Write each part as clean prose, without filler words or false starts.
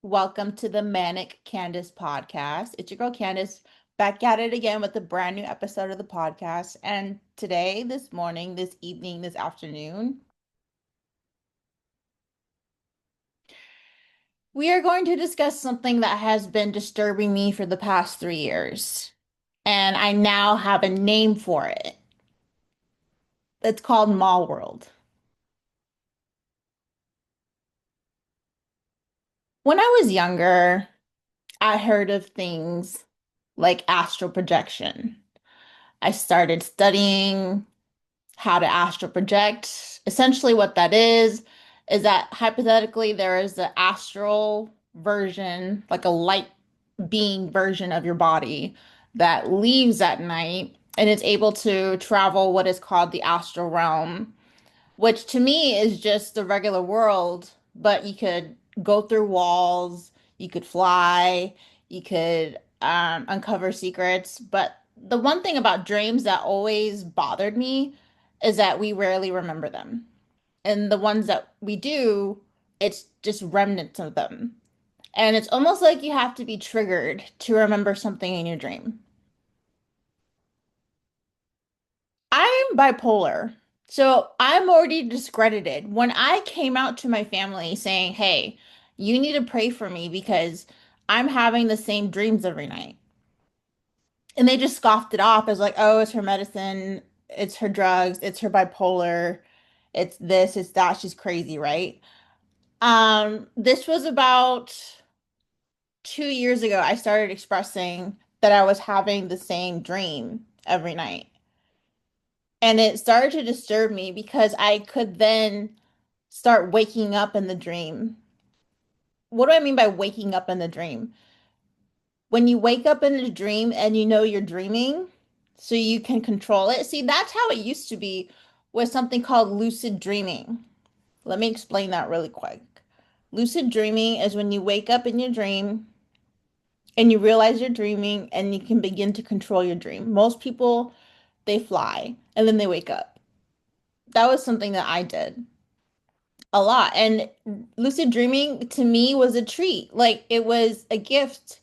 Welcome to the Manic Candace podcast. It's your girl Candace back at it again with a brand new episode of the podcast. And today, this morning, this evening, this afternoon, we are going to discuss something that has been disturbing me for the past 3 years. And I now have a name for it. It's called Mall World. When I was younger, I heard of things like astral projection. I started studying how to astral project. Essentially, what that is that hypothetically there is an astral version, like a light being version of your body that leaves at night and is able to travel what is called the astral realm, which to me is just the regular world, but you could go through walls, you could fly, you could uncover secrets. But the one thing about dreams that always bothered me is that we rarely remember them. And the ones that we do, it's just remnants of them. And it's almost like you have to be triggered to remember something in your dream. I'm bipolar. So I'm already discredited. When I came out to my family saying, hey, you need to pray for me because I'm having the same dreams every night. And they just scoffed it off as like, oh, it's her medicine, it's her drugs, it's her bipolar, it's this, it's that, she's crazy, right? This was about 2 years ago. I started expressing that I was having the same dream every night. And it started to disturb me because I could then start waking up in the dream. What do I mean by waking up in the dream? When you wake up in a dream and you know you're dreaming, so you can control it. See, that's how it used to be with something called lucid dreaming. Let me explain that really quick. Lucid dreaming is when you wake up in your dream and you realize you're dreaming and you can begin to control your dream. Most people, they fly and then they wake up. That was something that I did a lot. And lucid dreaming to me was a treat. Like it was a gift.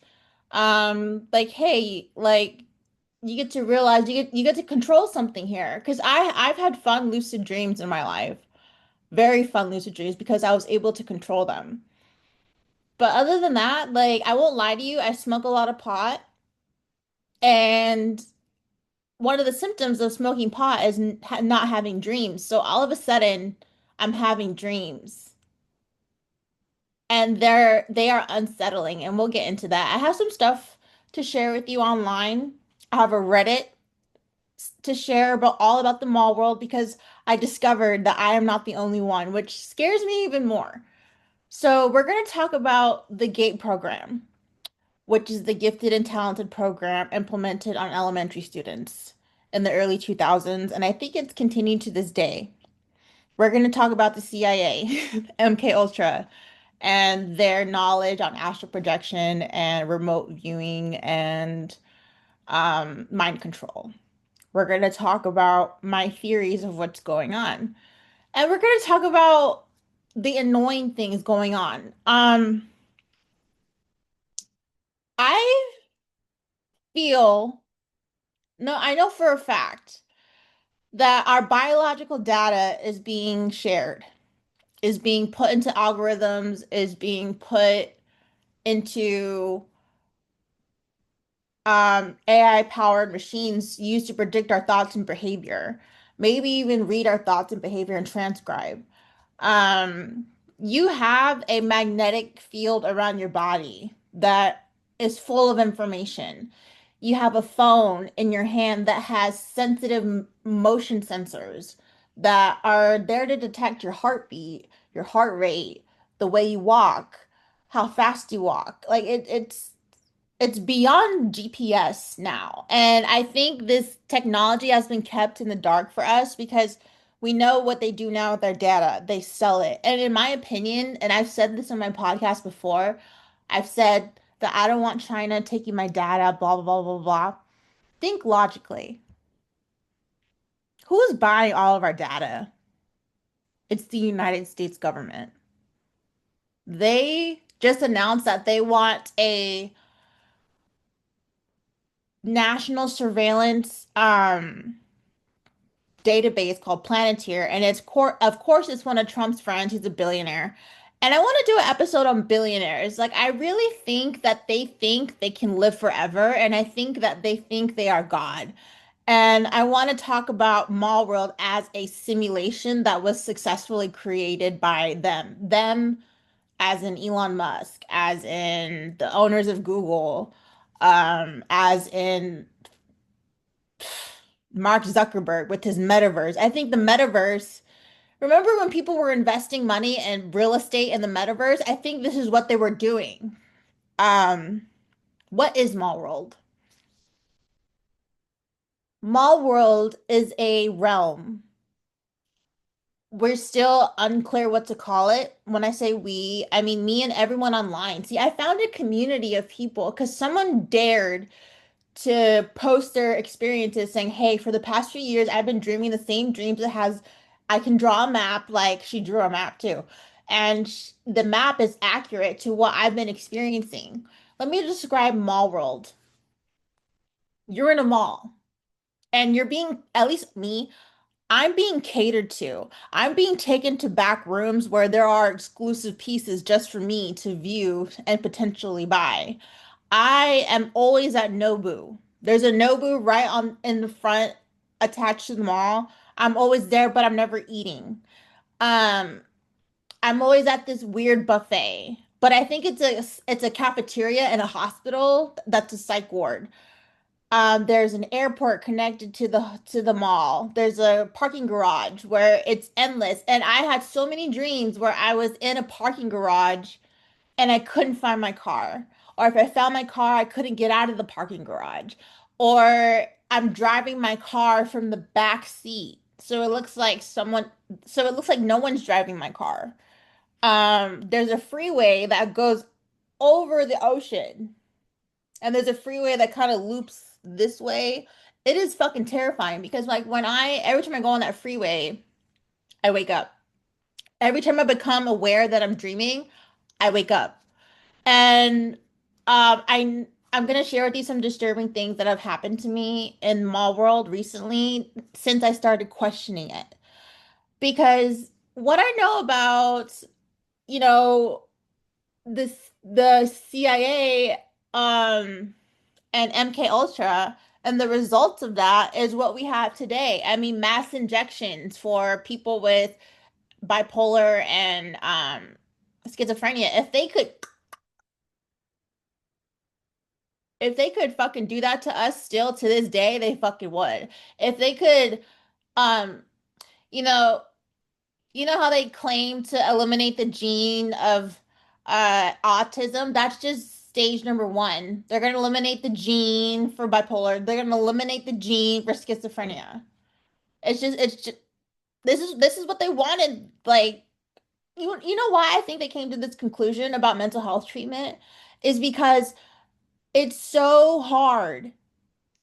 Like, hey, like you get to realize you get to control something here. Because I've had fun lucid dreams in my life. Very fun lucid dreams because I was able to control them. But other than that, like I won't lie to you, I smoke a lot of pot. And one of the symptoms of smoking pot is not having dreams. So all of a sudden, I'm having dreams. And they are unsettling, and we'll get into that. I have some stuff to share with you online. I have a Reddit to share about all about the mall world because I discovered that I am not the only one, which scares me even more. So we're going to talk about the GATE program, which is the Gifted and Talented program implemented on elementary students in the early 2000s, and I think it's continued to this day. We're going to talk about the CIA, MK Ultra, and their knowledge on astral projection and remote viewing and mind control. We're going to talk about my theories of what's going on. And we're going to talk about the annoying things going on. I feel, no, I know for a fact that our biological data is being shared, is being put into algorithms, is being put into AI powered machines used to predict our thoughts and behavior, maybe even read our thoughts and behavior and transcribe. Um, you have a magnetic field around your body that is full of information. You have a phone in your hand that has sensitive motion sensors that are there to detect your heartbeat, your heart rate, the way you walk, how fast you walk. Like it's beyond GPS now. And I think this technology has been kept in the dark for us because we know what they do now with their data. They sell it. And in my opinion, and I've said this on my podcast before, I've said that I don't want China taking my data, blah, blah, blah, blah, blah. Think logically. Who is buying all of our data? It's the United States government. They just announced that they want a national surveillance database called Planeteer, and of course it's one of Trump's friends. He's a billionaire. And I want to do an episode on billionaires. Like, I really think they can live forever, and I think that they think they are God. And I want to talk about Mall World as a simulation that was successfully created by them. Them as in Elon Musk, as in the owners of Google, as in Mark Zuckerberg with his metaverse. I think the metaverse, remember when people were investing money in real estate in the metaverse? I think this is what they were doing. Um, what is Mall World? Mall World is a realm. We're still unclear what to call it. When I say we, I mean me and everyone online. See, I found a community of people because someone dared to post their experiences saying, hey, for the past few years, I've been dreaming the same dreams. I can draw a map, like she drew a map too. And the map is accurate to what I've been experiencing. Let me describe Mall World. You're in a mall and you're being, at least me, I'm being catered to. I'm being taken to back rooms where there are exclusive pieces just for me to view and potentially buy. I am always at Nobu. There's a Nobu right on in the front attached to the mall. I'm always there, but I'm never eating. Um, I'm always at this weird buffet, but I think it's a cafeteria in a hospital that's a psych ward. There's an airport connected to the mall. There's a parking garage where it's endless. And I had so many dreams where I was in a parking garage and I couldn't find my car. Or if I found my car, I couldn't get out of the parking garage. Or I'm driving my car from the back seat. So it looks like no one's driving my car. There's a freeway that goes over the ocean, and there's a freeway that kind of loops this way. It is fucking terrifying because like every time I go on that freeway, I wake up. Every time I become aware that I'm dreaming, I wake up. And I'm gonna share with you some disturbing things that have happened to me in Mall World recently since I started questioning it. Because what I know about, you know, the CIA and MK Ultra and the results of that is what we have today. I mean, mass injections for people with bipolar and schizophrenia. If they could fucking do that to us still to this day, they fucking would. If they could, um, you know, you know how they claim to eliminate the gene of autism? That's just stage number one. They're gonna eliminate the gene for bipolar. They're gonna eliminate the gene for schizophrenia. It's just this is what they wanted. Like you know why I think they came to this conclusion about mental health treatment is because it's so hard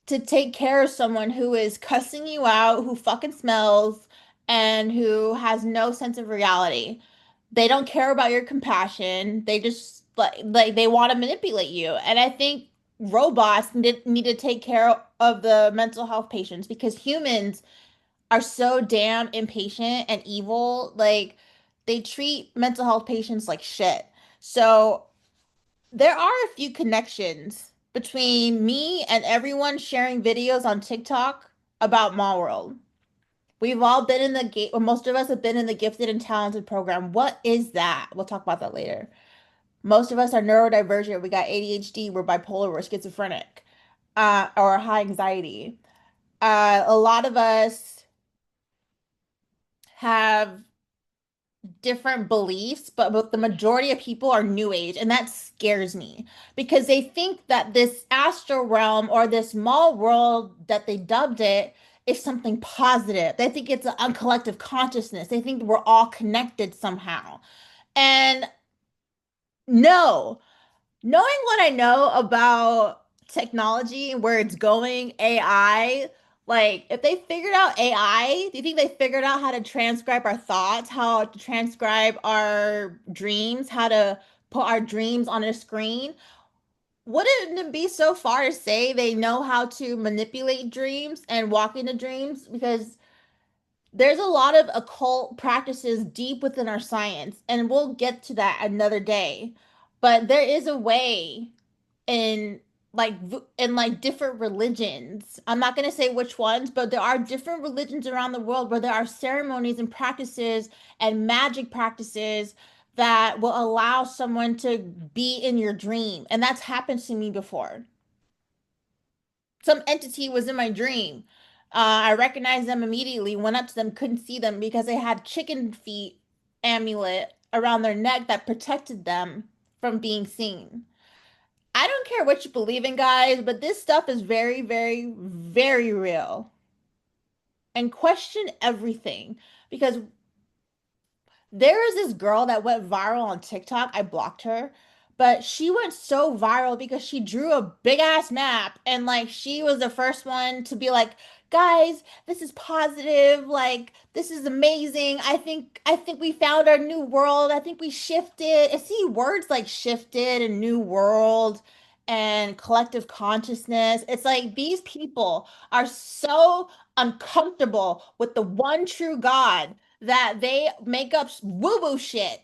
to take care of someone who is cussing you out, who fucking smells, and who has no sense of reality. They don't care about your compassion. They just like they want to manipulate you. And I think robots need to take care of the mental health patients because humans are so damn impatient and evil. Like they treat mental health patients like shit. So there are a few connections between me and everyone sharing videos on TikTok about Mall World. We've all been in the gate, or most of us have been in the gifted and talented program. What is that? We'll talk about that later. Most of us are neurodivergent. We got ADHD, we're bipolar, we're schizophrenic, or high anxiety. A lot of us have different beliefs, but the majority of people are new age, and that scares me because they think that this astral realm or this small world that they dubbed it is something positive. They think it's a collective consciousness. They think we're all connected somehow. And no, knowing what I know about technology and where it's going, AI, like if they figured out AI, do you think they figured out how to transcribe our thoughts, how to transcribe our dreams, how to put our dreams on a screen, wouldn't it be so far to say they know how to manipulate dreams and walk into dreams? Because there's a lot of occult practices deep within our science, and we'll get to that another day. But there is a way in like different religions. I'm not going to say which ones, but there are different religions around the world where there are ceremonies and practices and magic practices that will allow someone to be in your dream. And that's happened to me before. Some entity was in my dream. I recognized them immediately, went up to them, couldn't see them because they had chicken feet amulet around their neck that protected them from being seen. I don't care what you believe in, guys, but this stuff is very, very, very real. And question everything because there is this girl that went viral on TikTok. I blocked her, but she went so viral because she drew a big ass map and like she was the first one to be like, "Guys, this is positive. Like this is amazing. I think we found our new world. I think we shifted." I see words like shifted and new world and collective consciousness. It's like these people are so uncomfortable with the one true God that they make up woo-woo shit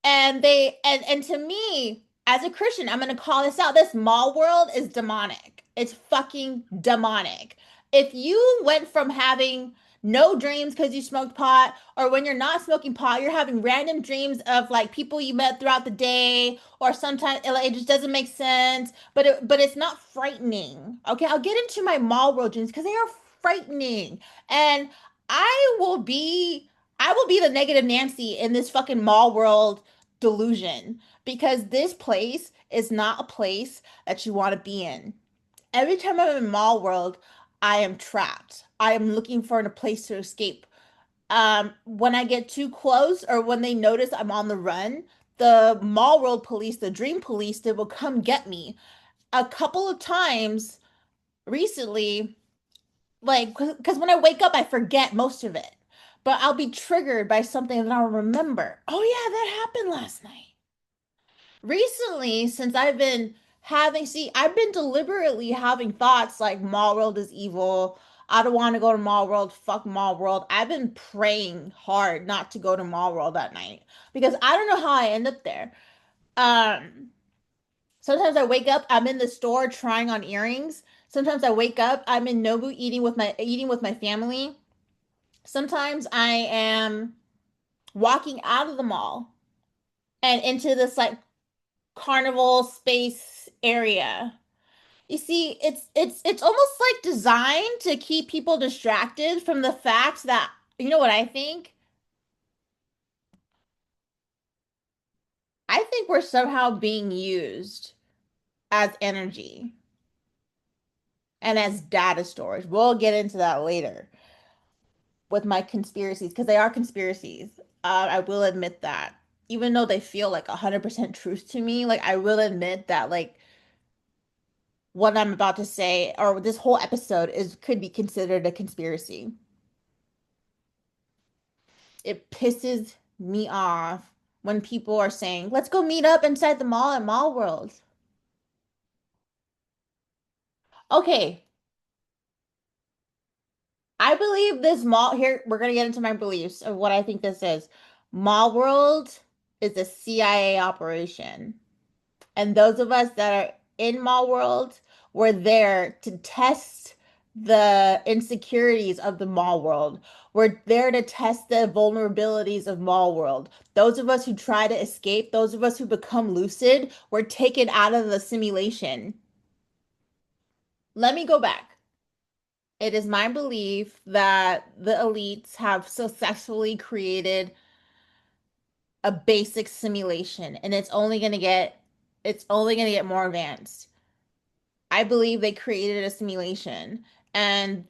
and to me as a Christian, I'm going to call this out. This mall world is demonic. It's fucking demonic. If you went from having no dreams because you smoked pot, or when you're not smoking pot, you're having random dreams of like people you met throughout the day, or sometimes it just doesn't make sense, but it's not frightening. Okay, I'll get into my mall world dreams because they are frightening, and I will be I will be the negative Nancy in this fucking mall world delusion because this place is not a place that you want to be in. Every time I'm in mall world, I am trapped. I am looking for a place to escape. When I get too close or when they notice I'm on the run, the mall world police, the dream police, they will come get me. A couple of times recently, like, because when I wake up, I forget most of it. But I'll be triggered by something that I'll remember. Oh, yeah, that happened last night. Recently, since I've been I've been deliberately having thoughts like Mall World is evil. I don't want to go to Mall World. Fuck Mall World. I've been praying hard not to go to Mall World that night because I don't know how I end up there. Um, Sometimes I wake up, I'm in the store trying on earrings. Sometimes I wake up, I'm in Nobu eating with my family. Sometimes I am walking out of the mall and into this like carnival space area. You see, it's almost like designed to keep people distracted from the fact that, you know what I think? I think we're somehow being used as energy and as data storage. We'll get into that later with my conspiracies because they are conspiracies. I will admit that. Even though they feel like 100% truth to me, like I will admit that like what I'm about to say or this whole episode is could be considered a conspiracy. It pisses me off when people are saying, let's go meet up inside the mall at Mall World. Okay, I believe this mall here, we're gonna get into my beliefs of what I think this is. Mall World is a CIA operation. And those of us that are in Mall World were there to test the insecurities of the Mall World. We're there to test the vulnerabilities of Mall World. Those of us who try to escape, those of us who become lucid, were taken out of the simulation. Let me go back. It is my belief that the elites have successfully created a basic simulation and it's only going to get more advanced. I believe they created a simulation and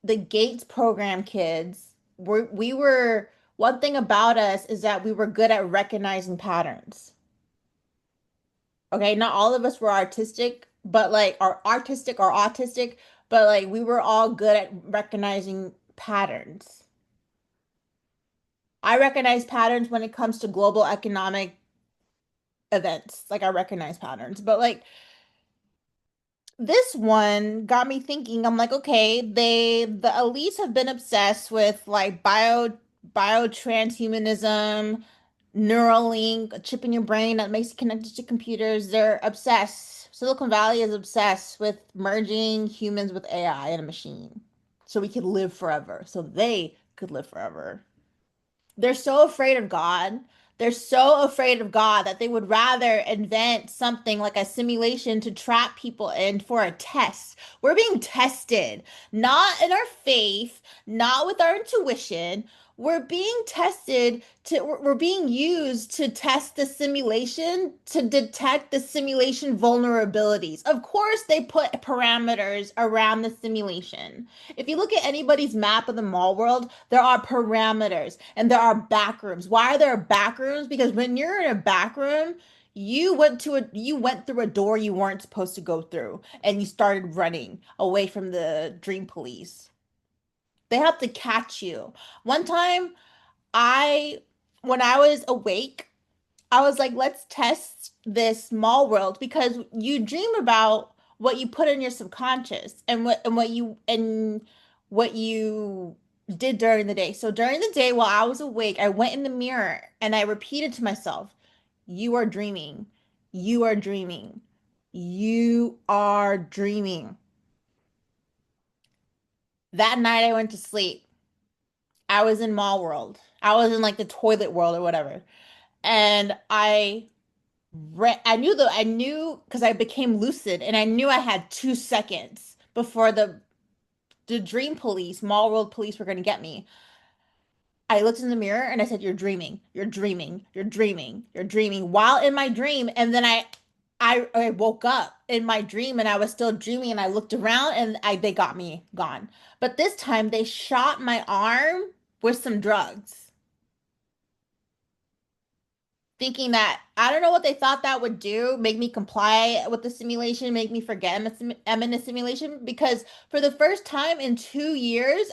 the Gates program kids we were one thing about us is that we were good at recognizing patterns. Okay, not all of us were artistic, but like are artistic or autistic, but like we were all good at recognizing patterns. I recognize patterns when it comes to global economic events. Like I recognize patterns. But like this one got me thinking. I'm like, okay, the elites have been obsessed with like transhumanism, Neuralink, a chip in your brain that makes you connected to computers. They're obsessed. Silicon Valley is obsessed with merging humans with AI and a machine so we could live forever, so they could live forever. They're so afraid of God. They're so afraid of God that they would rather invent something like a simulation to trap people in for a test. We're being tested, not in our faith, not with our intuition. We're being tested we're being used to test the simulation to detect the simulation vulnerabilities. Of course, they put parameters around the simulation. If you look at anybody's map of the mall world, there are parameters and there are back rooms. Why are there back rooms? Because when you're in a back room, you went through a door you weren't supposed to go through and you started running away from the dream police. They have to catch you. One time I when I was awake, I was like, let's test this small world because you dream about what you put in your subconscious and what you did during the day. So during the day while I was awake, I went in the mirror and I repeated to myself, you are dreaming. You are dreaming. You are dreaming. That night I went to sleep. I was in mall world. I was in like the toilet world or whatever. And I knew because I became lucid and I knew I had 2 seconds before the dream police, mall world police were going to get me. I looked in the mirror and I said, "You're dreaming. You're dreaming. You're dreaming. You're dreaming." While in my dream, and then I woke up in my dream and I was still dreaming and I looked around and they got me gone. But this time they shot my arm with some drugs, thinking that I don't know what they thought that would do, make me comply with the simulation, make me forget I'm in a simulation. Because for the first time in 2 years,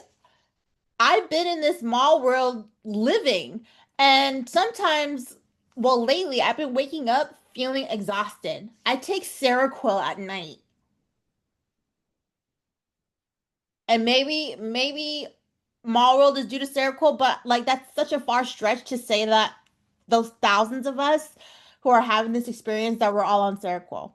I've been in this mall world living. And sometimes, well, lately, I've been waking up feeling exhausted. I take Seroquel at night. And maybe mall world is due to Seroquel, but like that's such a far stretch to say that those thousands of us who are having this experience that we're all on Seroquel.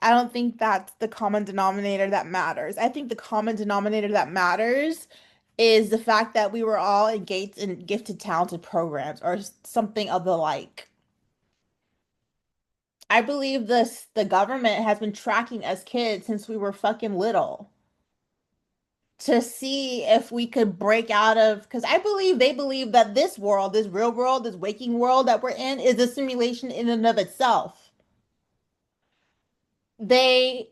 I don't think that's the common denominator that matters. I think the common denominator that matters is the fact that we were all engaged in gifted, talented programs or something of the like. I believe the government has been tracking us kids since we were fucking little to see if we could break out of, because I believe they believe that this world, this real world, this waking world that we're in is a simulation in and of itself. they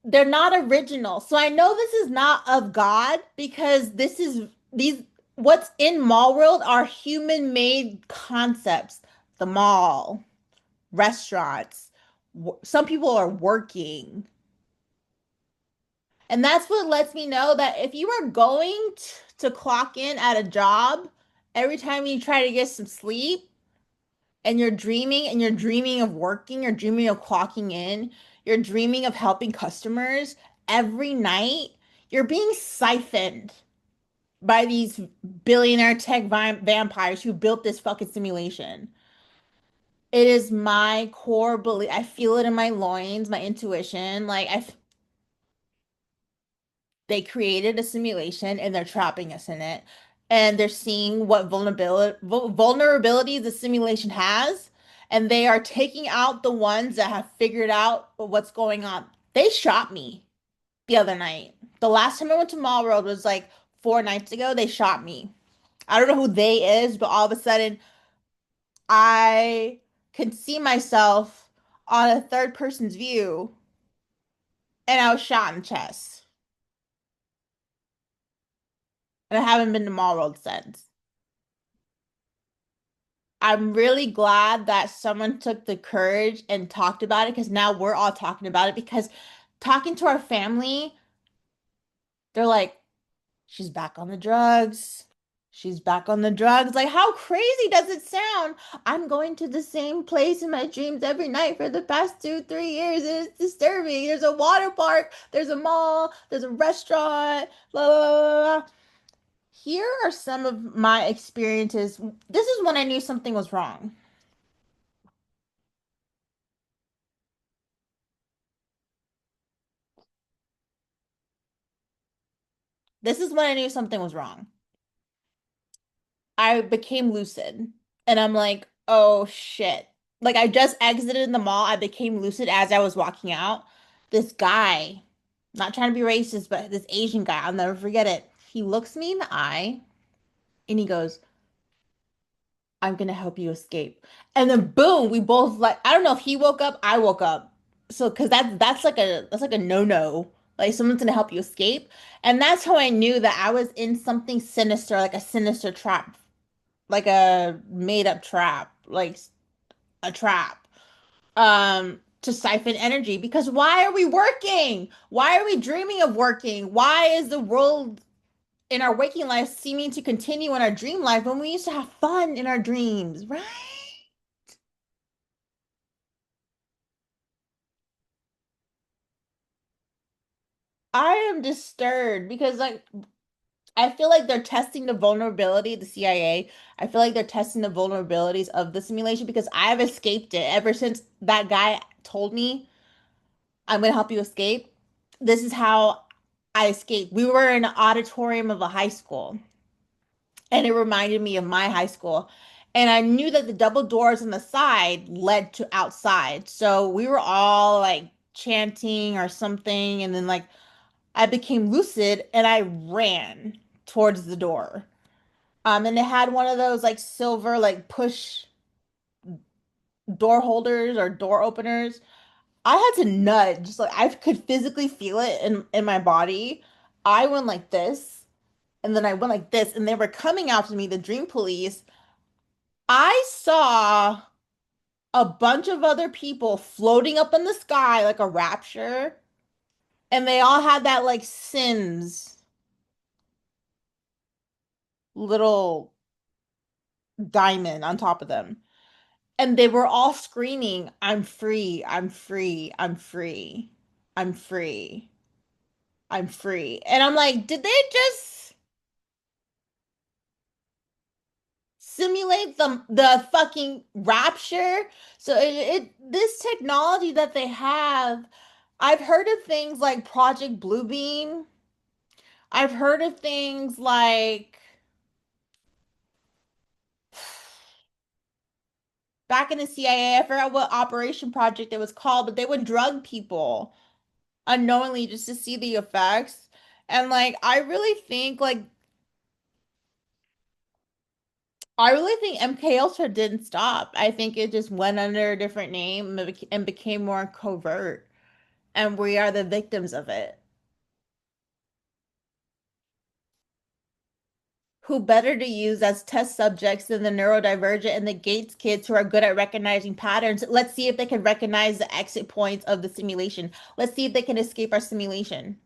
they're not original. So I know this is not of God because this is these what's in mall world are human-made concepts. The mall, restaurants, some people are working. And that's what lets me know that if you are going to clock in at a job every time you try to get some sleep, and you're dreaming of working, you're dreaming of clocking in, you're dreaming of helping customers every night, you're being siphoned by these billionaire tech vampires who built this fucking simulation. It is my core belief. I feel it in my loins, my intuition. They created a simulation and they're trapping us in it. And they're seeing what vulnerabilities the simulation has. And they are taking out the ones that have figured out what's going on. They shot me the other night. The last time I went to Mall Road was like 4 nights ago. They shot me. I don't know who they is, but all of a sudden I can see myself on a third person's view and I was shot in the chest. And I haven't been to Mall Road since. I'm really glad that someone took the courage and talked about it because now we're all talking about it because talking to our family, they're like, she's back on the drugs. She's back on the drugs. Like, how crazy does it sound? I'm going to the same place in my dreams every night for the past 2, 3 years. And it's disturbing. There's a water park, there's a mall, there's a restaurant, blah, blah, blah, blah. Here are some of my experiences. This is when I knew something was wrong. This is when I knew something was wrong. I became lucid and I'm like, oh shit. Like I just exited the mall. I became lucid as I was walking out. This guy, not trying to be racist, but this Asian guy, I'll never forget it. He looks me in the eye and he goes, I'm gonna help you escape. And then boom, we both like, I don't know if he woke up, I woke up. So cause that's like a no-no. Like someone's gonna help you escape. And that's how I knew that I was in something sinister, like a sinister trap, like a made up trap, like a trap, to siphon energy. Because why are we working? Why are we dreaming of working? Why is the world in our waking life seeming to continue in our dream life when we used to have fun in our dreams, right? I am disturbed because like I feel like they're testing the vulnerability, the CIA. I feel like they're testing the vulnerabilities of the simulation because I've escaped it ever since that guy told me I'm gonna help you escape. This is how I escaped. We were in an auditorium of a high school, and it reminded me of my high school. And I knew that the double doors on the side led to outside. So we were all like chanting or something, and then like I became lucid and I ran towards the door. And it had one of those like silver like push door holders or door openers. I had to nudge, like I could physically feel it in my body. I went like this, and then I went like this, and they were coming after me, the dream police. I saw a bunch of other people floating up in the sky like a rapture, and they all had that like Sims little diamond on top of them. And they were all screaming, I'm free, I'm free, I'm free, I'm free, I'm free. And I'm like, did they just simulate the fucking rapture? So this technology that they have, I've heard of things like Project Bluebeam. I've heard of things like back in the CIA, I forgot what operation project it was called, but they would drug people unknowingly just to see the effects. And like I really think MK Ultra didn't stop. I think it just went under a different name and became more covert. And we are the victims of it. Who better to use as test subjects than the neurodivergent and the Gates kids who are good at recognizing patterns? Let's see if they can recognize the exit points of the simulation. Let's see if they can escape our simulation.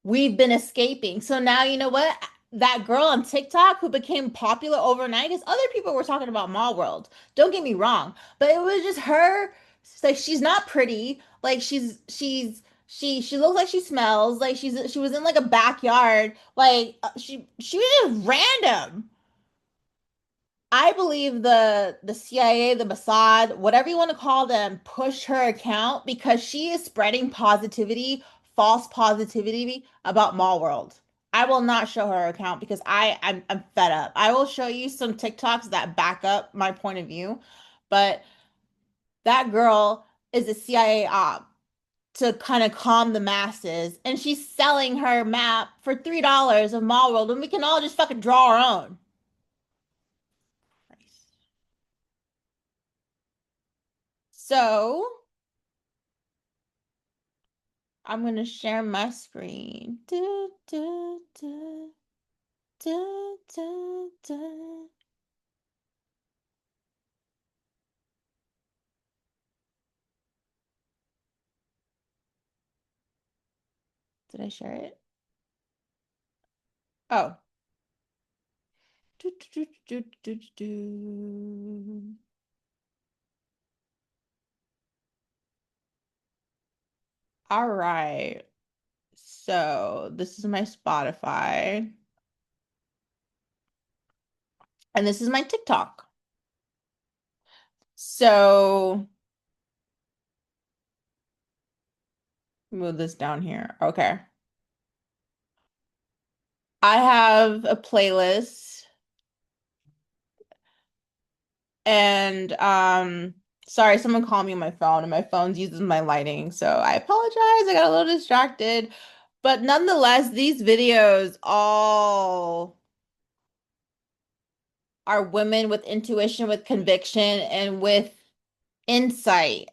We've been escaping. So now you know what? That girl on TikTok who became popular overnight, because other people were talking about Mall World. Don't get me wrong, but it was just her. It's like she's not pretty. Like she looks like she smells. Like she was in like a backyard. Like she was just random. I believe the CIA, the Mossad, whatever you want to call them, pushed her account because she is spreading positivity, false positivity about Mall World. I will not show her account because I'm fed up. I will show you some TikToks that back up my point of view, but that girl is a CIA op to kind of calm the masses, and she's selling her map for $3 of Mall World, and we can all just fucking draw our own. So I'm gonna share my screen. Du, du. Did I share it? Oh. Do, do, do, do, do, do. All right. So this is my Spotify, and this is my TikTok. So move this down here. Okay. I have a playlist and sorry, someone called me on my phone and my phone uses my lighting, so I apologize. I got a little distracted. But nonetheless, these videos all are women with intuition, with conviction, and with insight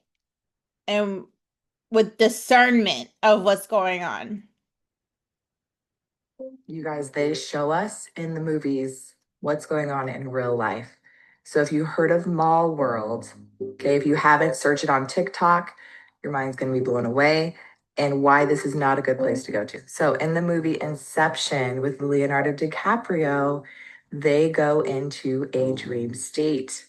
and with discernment of what's going on. You guys, they show us in the movies what's going on in real life. So if you heard of Mall World, okay, if you haven't, search it on TikTok. Your mind's going to be blown away and why this is not a good place to go to. So in the movie Inception with Leonardo DiCaprio, they go into a dream state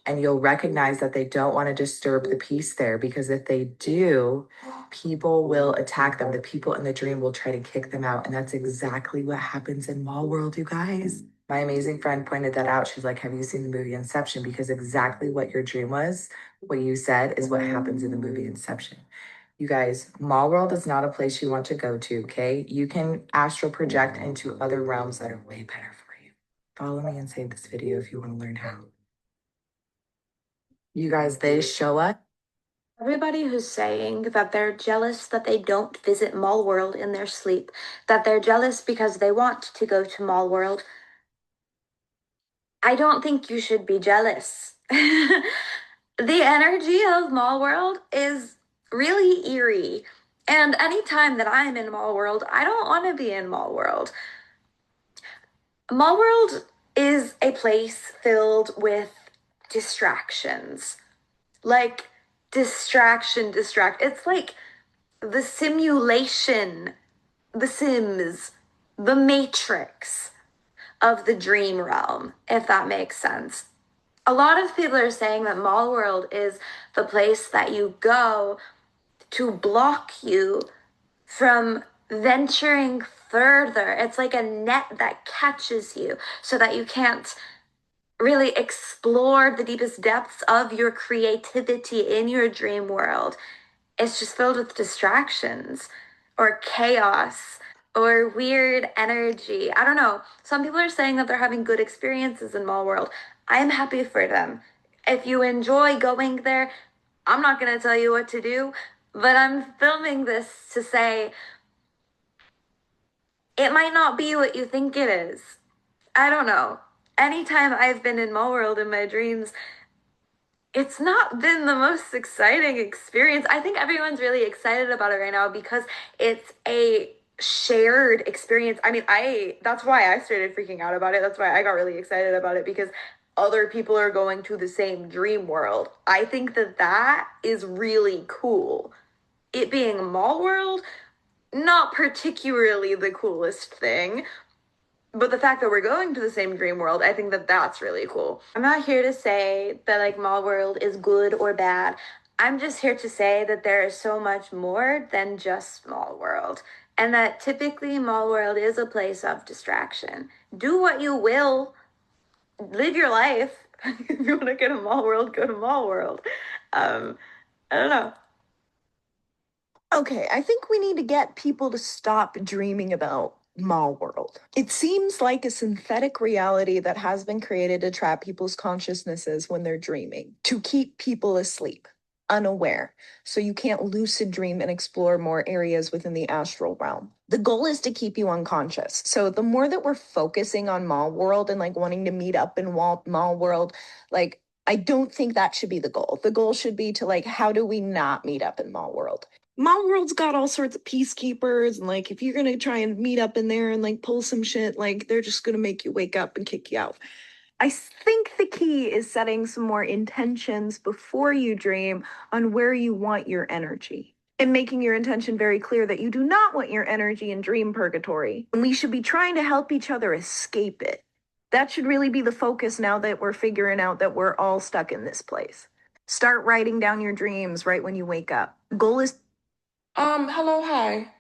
and you'll recognize that they don't want to disturb the peace there because if they do, people will attack them. The people in the dream will try to kick them out. And that's exactly what happens in Mall World, you guys. My amazing friend pointed that out. She's like, have you seen the movie Inception? Because exactly what your dream was, what you said, is what happens in the movie Inception. You guys, Mall World is not a place you want to go to, okay? You can astral project into other realms that are way better for you. Follow me and save this video if you want to learn how. You guys, they show up. Everybody who's saying that they're jealous that they don't visit Mall World in their sleep, that they're jealous because they want to go to Mall World, I don't think you should be jealous. The energy of Mall World is really eerie. And anytime that I'm in Mall World, I don't want to be in Mall World. Mall World is a place filled with distractions. Like It's like the simulation, the Sims, the Matrix of the dream realm, if that makes sense. A lot of people are saying that Mall World is the place that you go to block you from venturing further. It's like a net that catches you so that you can't really explore the deepest depths of your creativity in your dream world. It's just filled with distractions or chaos or weird energy. I don't know. Some people are saying that they're having good experiences in Mall World. I'm happy for them. If you enjoy going there, I'm not going to tell you what to do, but I'm filming this to say it might not be what you think it is. I don't know. Anytime I've been in Mall World in my dreams, it's not been the most exciting experience. I think everyone's really excited about it right now because it's a shared experience. I mean, I that's why I started freaking out about it. That's why I got really excited about it because other people are going to the same dream world. I think that that is really cool. It being a mall world, not particularly the coolest thing, but the fact that we're going to the same dream world, I think that that's really cool. I'm not here to say that like Mall World is good or bad. I'm just here to say that there is so much more than just Mall World. And that typically Mall World is a place of distraction. Do what you will, live your life. If you want to go to Mall World, go to Mall World. I don't know. Okay, I think we need to get people to stop dreaming about Mall World. It seems like a synthetic reality that has been created to trap people's consciousnesses when they're dreaming, to keep people asleep, unaware, so you can't lucid dream and explore more areas within the astral realm. The goal is to keep you unconscious. So the more that we're focusing on Mall World and like wanting to meet up in Mall World, like I don't think that should be the goal. The goal should be to like, how do we not meet up in Mall World? Mall World's got all sorts of peacekeepers, and like if you're gonna try and meet up in there and like pull some shit, like they're just gonna make you wake up and kick you out. I think the key is setting some more intentions before you dream on where you want your energy. And making your intention very clear that you do not want your energy in dream purgatory. And we should be trying to help each other escape it. That should really be the focus now that we're figuring out that we're all stuck in this place. Start writing down your dreams right when you wake up. Goal is Hello, hi.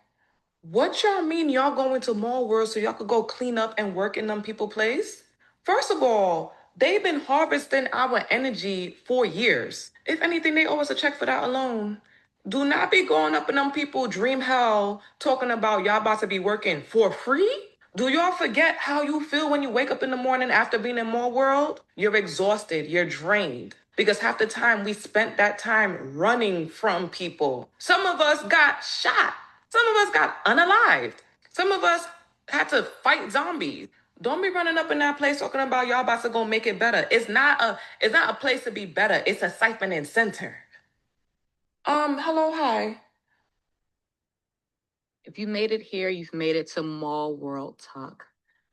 What y'all mean y'all going to Mall World so y'all could go clean up and work in them people place? First of all, they've been harvesting our energy for years. If anything, they owe us a check for that alone. Do not be going up in them people dream hell talking about y'all about to be working for free. Do y'all forget how you feel when you wake up in the morning after being in Mall World? You're exhausted, you're drained. Because half the time we spent that time running from people. Some of us got shot. Some of us got unalived. Some of us had to fight zombies. Don't be running up in that place talking about y'all about to go make it better. It's not a place to be better. It's a siphoning center. Hello, hi. If you made it here, you've made it to Mall World Talk.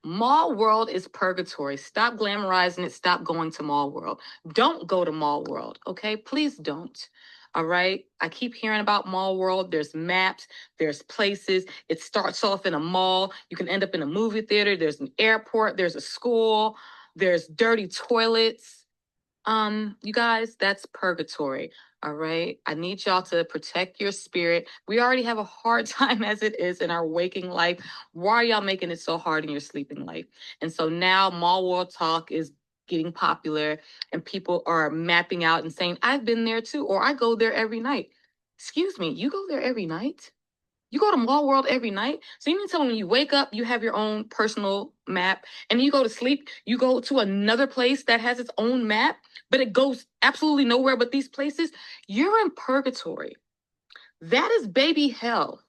Mall World is purgatory. Stop glamorizing it. Stop going to Mall World. Don't go to Mall World, okay? Please don't. All right. I keep hearing about Mall World. There's maps, there's places. It starts off in a mall. You can end up in a movie theater. There's an airport, there's a school, there's dirty toilets. You guys, that's purgatory. All right. I need y'all to protect your spirit. We already have a hard time as it is in our waking life. Why are y'all making it so hard in your sleeping life? And so now Mall World Talk is getting popular and people are mapping out and saying, I've been there too, or I go there every night. Excuse me, you go there every night? You go to Mall World every night. So you mean to tell me when you wake up, you have your own personal map, and you go to sleep, you go to another place that has its own map, but it goes absolutely nowhere but these places? You're in purgatory. That is baby hell.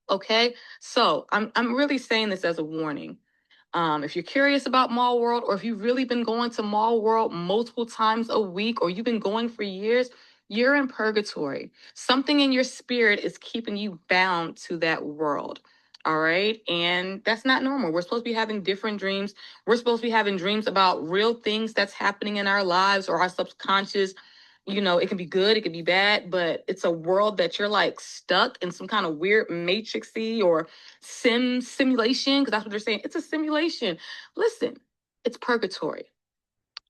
Okay. So I'm really saying this as a warning. If you're curious about Mall World, or if you've really been going to Mall World multiple times a week, or you've been going for years, you're in purgatory. Something in your spirit is keeping you bound to that world. All right. And that's not normal. We're supposed to be having different dreams. We're supposed to be having dreams about real things that's happening in our lives or our subconscious. It can be good, it can be bad, but it's a world that you're like stuck in some kind of weird matrixy or simulation, because that's what they're saying. It's a simulation. Listen, it's purgatory.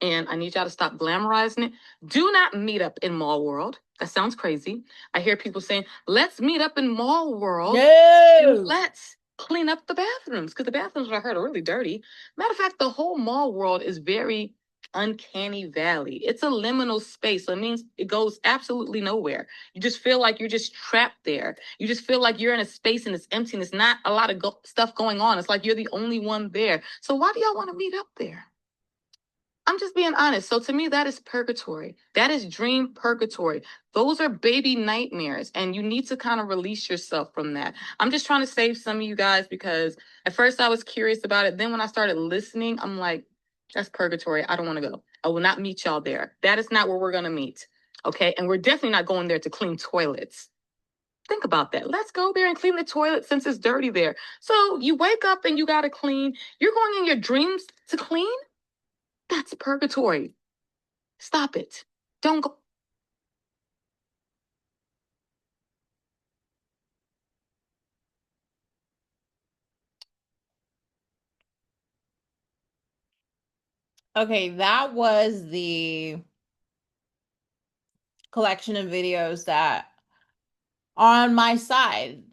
And I need y'all to stop glamorizing it. Do not meet up in Mall World. That sounds crazy. I hear people saying, let's meet up in Mall World and No. let's clean up the bathrooms, because the bathrooms I heard are really dirty. Matter of fact, the whole Mall World is very uncanny valley. It's a liminal space. So it means it goes absolutely nowhere. You just feel like you're just trapped there. You just feel like you're in a space and it's empty and it's not a lot of stuff going on. It's like you're the only one there. So why do y'all want to meet up there? I'm just being honest. So to me, that is purgatory. That is dream purgatory. Those are baby nightmares, and you need to kind of release yourself from that. I'm just trying to save some of you guys, because at first I was curious about it. Then when I started listening, I'm like, that's purgatory. I don't want to go. I will not meet y'all there. That is not where we're going to meet. Okay. And we're definitely not going there to clean toilets. Think about that. Let's go there and clean the toilet since it's dirty there. So you wake up and you got to clean. You're going in your dreams to clean? That's purgatory. Stop it. Don't go. Okay, that was the collection of videos that on my side.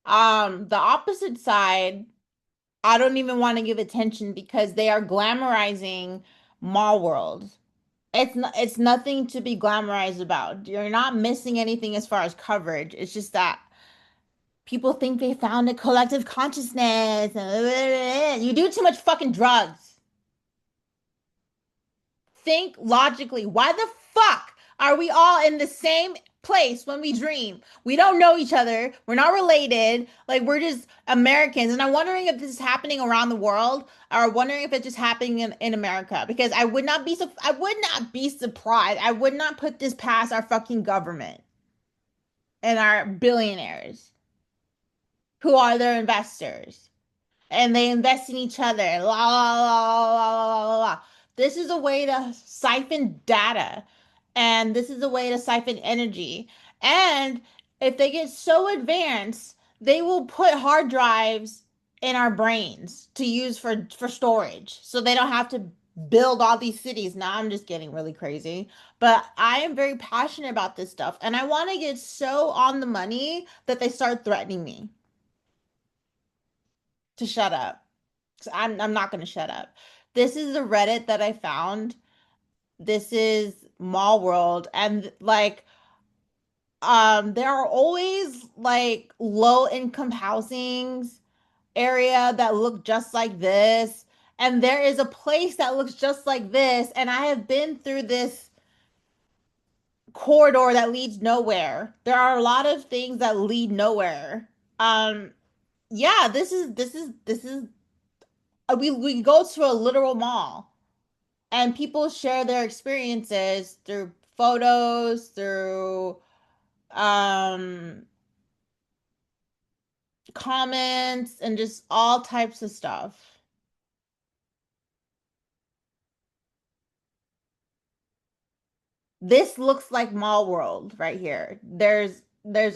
The opposite side, I don't even want to give attention because they are glamorizing mall world. It's nothing to be glamorized about. You're not missing anything as far as coverage. It's just that people think they found a collective consciousness. You do too much fucking drugs. Think logically. Why the fuck are we all in the same place when we dream? We don't know each other. We're not related. Like we're just Americans. And I'm wondering if this is happening around the world, or wondering if it's just happening in America. Because I would not be surprised. I would not put this past our fucking government and our billionaires who are their investors, and they invest in each other. La, la, la, la, la, la, la. This is a way to siphon data, and this is a way to siphon energy. And if they get so advanced, they will put hard drives in our brains to use for storage so they don't have to build all these cities. Now I'm just getting really crazy, but I am very passionate about this stuff and I want to get so on the money that they start threatening me to shut up. 'Cause I'm not going to shut up. This is the Reddit that I found. This is Mall World and like there are always like low income housings area that look just like this. And there is a place that looks just like this. And I have been through this corridor that leads nowhere. There are a lot of things that lead nowhere. Um, yeah, this is we go to a literal mall and people share their experiences through photos, through um comments and just all types of stuff. This looks like Mall World right here. There's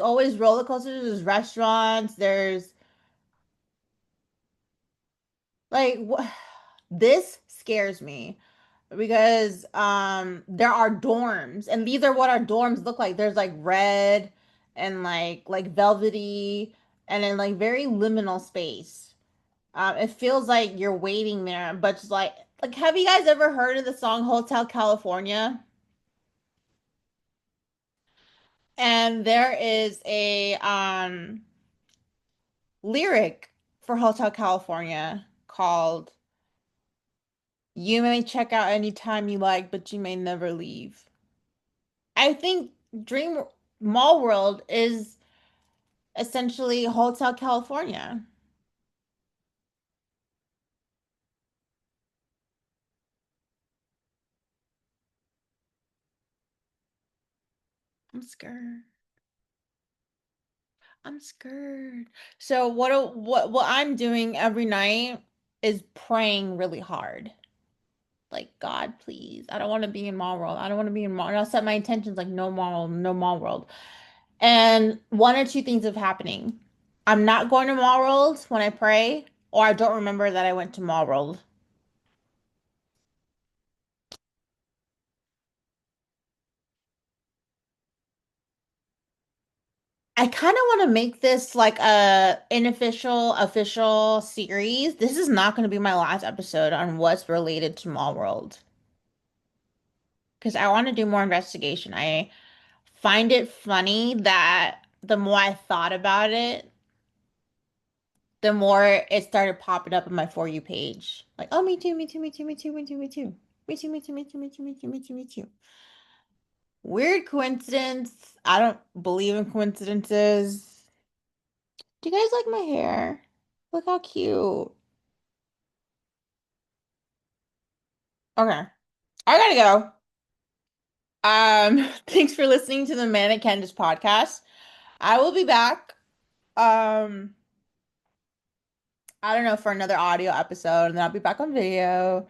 always roller coasters, there's restaurants, there's like this scares me because there are dorms and these are what our dorms look like. There's like red and like velvety and then like very liminal space. It feels like you're waiting there, but just like have you guys ever heard of the song Hotel California? And there is a lyric for Hotel California called "You may check out anytime you like, but you may never leave." I think Dream Mall World is essentially Hotel California. I'm scared. I'm scared. So what I'm doing every night is praying really hard. Like, God, please. I don't want to be in Mall World. I don't want to be in Mall. And I'll set my intentions like no Mall, no Mall World. And one or two things of happening. I'm not going to Mall World when I pray, or I don't remember that I went to Mall World. I kind of want to make this like a unofficial, official series. This is not going to be my last episode on what's related to Mall World because I want to do more investigation. I find it funny that the more I thought about it, the more it started popping up on my For You page. Like, oh, me too, me too, me too, me too, me too, me too. Me too, me too, me too, me too, me too, me too, me too. Weird coincidence. I don't believe in coincidences. Do you guys like my hair? Look how cute. Okay. I gotta go. Thanks for listening to the Man and Candace podcast. I will be back. Um, I don't know, for another audio episode, and then I'll be back on video.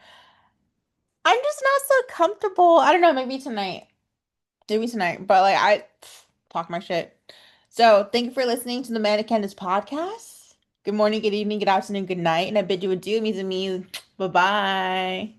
I'm just not so comfortable. I don't know, maybe tonight. Maybe tonight. But like I talk my shit. So thank you for listening to the Man and Candace podcast. Good morning, good evening, good afternoon, good night. And I bid you adieu, means it means bye-bye.